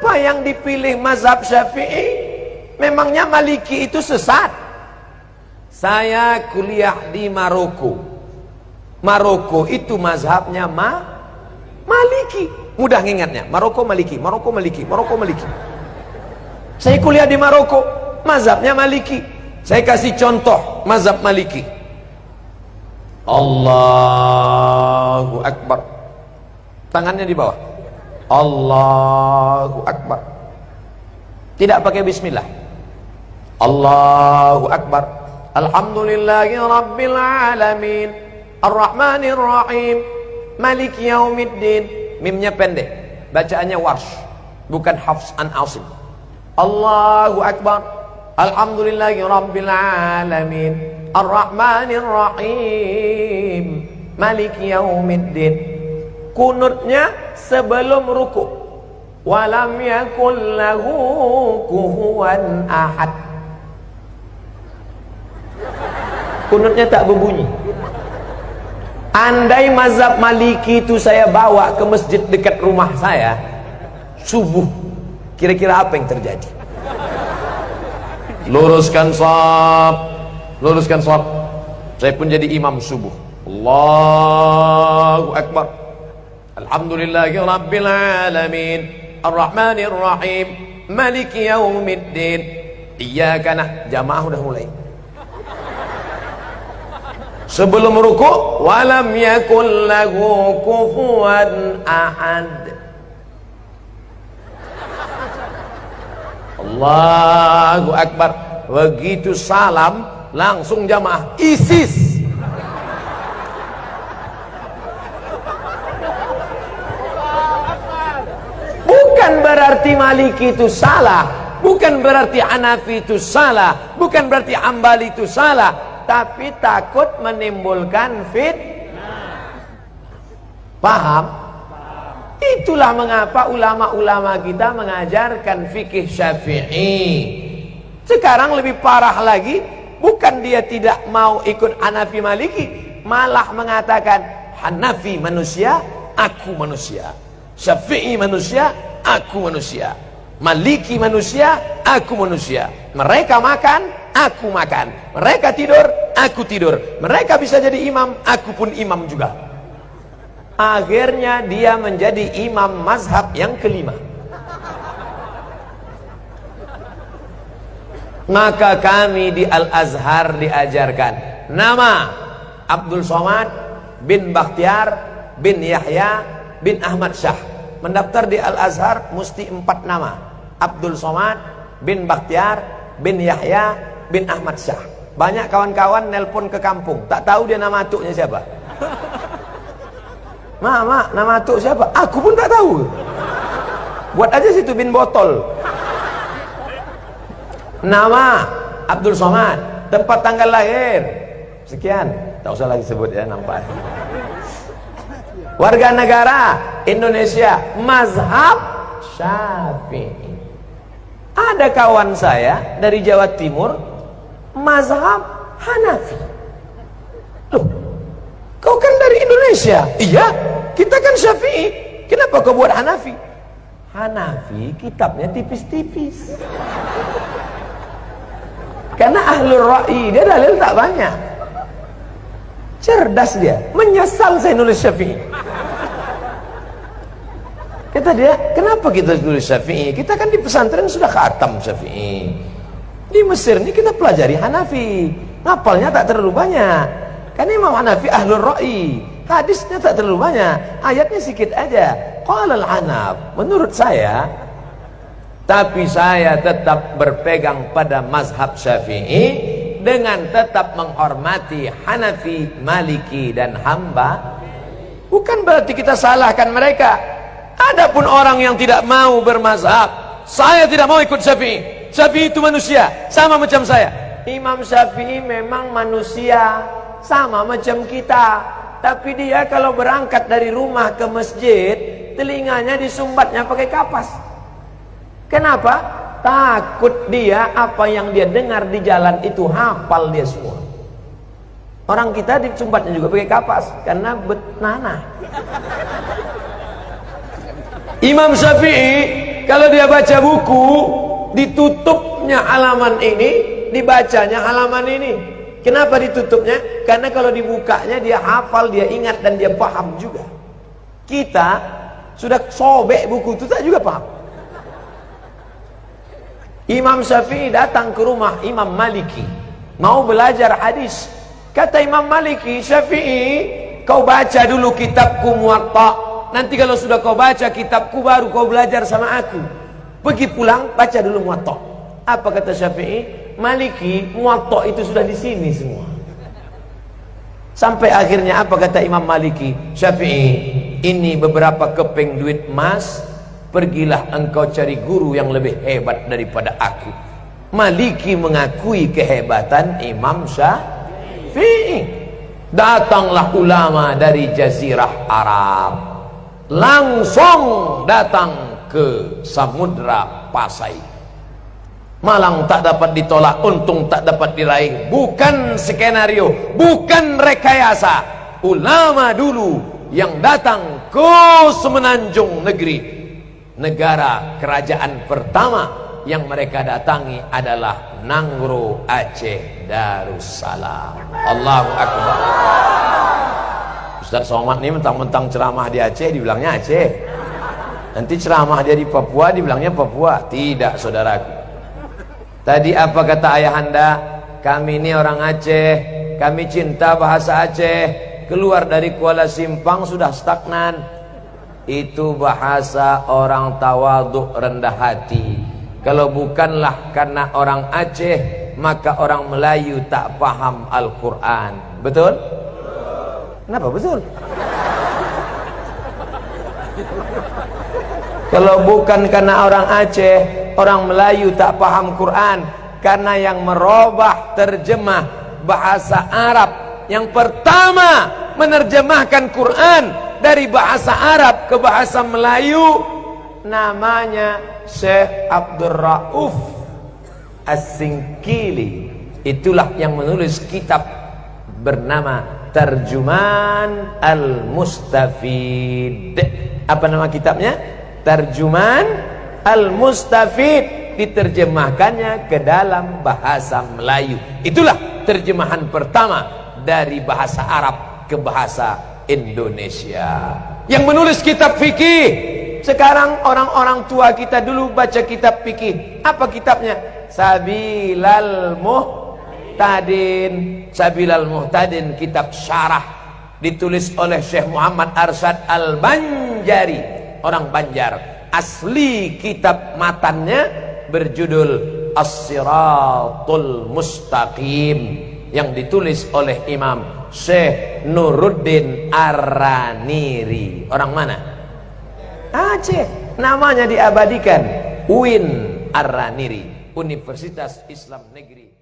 Kenapa yang dipilih mazhab Syafi'i? Memangnya Maliki itu sesat? Saya kuliah di Maroko. Maroko itu mazhabnya Maliki. Mudah ngingatnya. Maroko Maliki, Maroko Maliki, Maroko Maliki. Saya kuliah di Maroko, mazhabnya Maliki. Saya kasih contoh mazhab Maliki. Allahu Akbar. Tangannya di bawah. Allahu Akbar. Tidak pakai bismillah. Allahu Akbar. Alhamdulillahi Rabbil Alamin, Ar-Rahmanir Rahim, Maliki Yaumiddin. Mimnya pendek, bacaannya warsh, bukan Hafs an Asim. Allahu Akbar. Alhamdulillahi Rabbil Alamin, Ar-Rahmanir Rahim, Maliki Yaumiddin. Kunutnya sebelum ruku. Walam yakul lahu kufuwan ahad. Kunutnya tak berbunyi. Andai mazhab Maliki itu saya bawa ke masjid dekat rumah saya subuh, kira-kira apa yang terjadi? Luruskan shaf, luruskan shaf. Saya pun jadi imam subuh. Allahu Akbar. Alhamdulillahi Rabbil Alamin, Ar-Rahmanir Rahim, Maliki Yaumiddin. Iyyaka na'budu. Jamaah udah mulai. Sebelum ruku', walam yakul lahu kufuwan ahad. Allahu Akbar. Begitu salam, langsung jamaah ISIS. Bukan berarti Maliki itu salah, bukan berarti Hanafi itu salah, bukan berarti Hambali itu salah, tapi takut menimbulkan paham? Itulah mengapa ulama-ulama kita mengajarkan fikih Syafi'i. Sekarang lebih parah lagi, bukan dia tidak mau ikut Hanafi Maliki, malah mengatakan Hanafi manusia, aku manusia. Syafi'i manusia, aku manusia. Maliki manusia, aku manusia. Mereka makan, aku makan. Mereka tidur, aku tidur. Mereka bisa jadi imam, aku pun imam juga. Akhirnya dia menjadi imam mazhab yang kelima. Maka kami di Al-Azhar diajarkan nama Abdul Somad bin Bakhtiar bin Yahya bin Ahmad Syah. Mendaftar di Al-Azhar mesti 4 nama. Abdul Somad bin Bakhtiar bin Yahya bin Ahmad Syah. Banyak kawan-kawan nelpon ke kampung, tak tahu dia nama atuknya siapa. Mak, nama atuk siapa? Aku pun tak tahu. Buat aja situ bin botol. Nama Abdul Somad, tempat tanggal lahir sekian, tak usah lagi sebut ya, nampak. Warga negara Indonesia, mazhab Syafi'i. Ada kawan saya dari Jawa Timur, mazhab Hanafi. Loh, kau kan dari Indonesia? Iya, kita kan Syafi'i. Kenapa kau buat Hanafi? Hanafi kitabnya tipis-tipis. Karena ahlul ra'i, dia dalil tak banyak. Cerdas dia, menyesal saya nulis Syafi'i. Kata dia, kenapa kita tulis Syafi'i? Kita kan di pesantren sudah khatam Syafi'i. Di Mesir ini kita pelajari Hanafi, ngapalnya tak terlalu banyak. Karena Imam Hanafi ahlul ra'i, hadisnya tak terlalu banyak, ayatnya sedikit aja. Qala al-Hanaf, menurut saya, tapi saya tetap berpegang pada mazhab Syafi'i dengan tetap menghormati Hanafi, Maliki dan Hamba. Bukan berarti kita salahkan mereka. Adapun orang yang tidak mau bermazhab, saya tidak mau ikut Syafi'i. Syafi'i itu manusia, sama macam saya. Imam Syafi'i memang manusia, sama macam kita. Tapi dia kalau berangkat dari rumah ke masjid, telinganya disumbatnya pakai kapas. Kenapa? Takut dia apa yang dia dengar di jalan itu hafal dia semua. Orang kita disumbatnya juga pakai kapas karena betnana. Imam Syafi'i kalau dia baca buku, ditutupnya halaman ini, dibacanya halaman ini. Kenapa ditutupnya? Karena kalau dibukanya dia hafal, dia ingat dan dia paham juga. Kita sudah sobek buku itu tak juga paham. Imam Syafi'i datang ke rumah Imam Maliki, mau belajar hadis. Kata Imam Maliki, Syafi'i, kau baca dulu kitabku Muwatta. Nanti kalau sudah kau baca kitabku, baru kau belajar sama aku. Pergi pulang, baca dulu Muwatta. Apa kata Syafi'i? Maliki, Muwatta itu sudah di sini semua. Sampai akhirnya apa kata Imam Maliki? Syafi'i, ini beberapa keping duit emas. Pergilah engkau cari guru yang lebih hebat daripada aku. Maliki mengakui kehebatan Imam Syafi'i. Datanglah ulama dari Jazirah Arab, langsung datang ke Samudra Pasai. Malang tak dapat ditolak, untung tak dapat diraih. Bukan skenario, bukan rekayasa. Ulama dulu yang datang ke Semenanjung Negeri, negara kerajaan pertama yang mereka datangi adalah Nangro Aceh Darussalam. Allahu Akbar. Ustaz Somad ini mentang-mentang ceramah di Aceh dibilangnya Aceh, nanti ceramah dia di Papua dibilangnya Papua. Tidak, saudaraku. Tadi apa kata ayahanda? Kami ini orang Aceh, kami cinta bahasa Aceh. Keluar dari Kuala Simpang sudah stagnan. Itu bahasa orang tawaduk, rendah hati. Kalau bukanlah karena orang Aceh, maka orang Melayu tak paham Al-Quran. Betul? Kenapa betul? Kalau bukan karena orang Aceh, orang Melayu tak paham Quran. Karena yang merubah terjemah bahasa Arab, yang pertama menerjemahkan Quran dari bahasa Arab ke bahasa Melayu, namanya Syekh Abdul Rauf As-Singkili. Itulah yang menulis kitab bernama Tarjuman Al-Mustafid. Apa nama kitabnya? Tarjuman Al-Mustafid. Diterjemahkannya ke dalam bahasa Melayu. Itulah terjemahan pertama dari bahasa Arab ke bahasa Indonesia. Yang menulis kitab fikih. Sekarang orang-orang tua kita dulu baca kitab fikih. Apa kitabnya? Sabilal Muhtadin. Sabilal Muhtadin, kitab syarah, ditulis oleh Syekh Muhammad Arsyad Al-Banjari, orang Banjar. Asli kitab matannya berjudul As-Siratul Mustaqim, yang ditulis oleh Imam Syekh Nuruddin Ar-Raniri. Orang mana? Aceh. Namanya diabadikan, UIN Ar-Raniri, Universitas Islam Negeri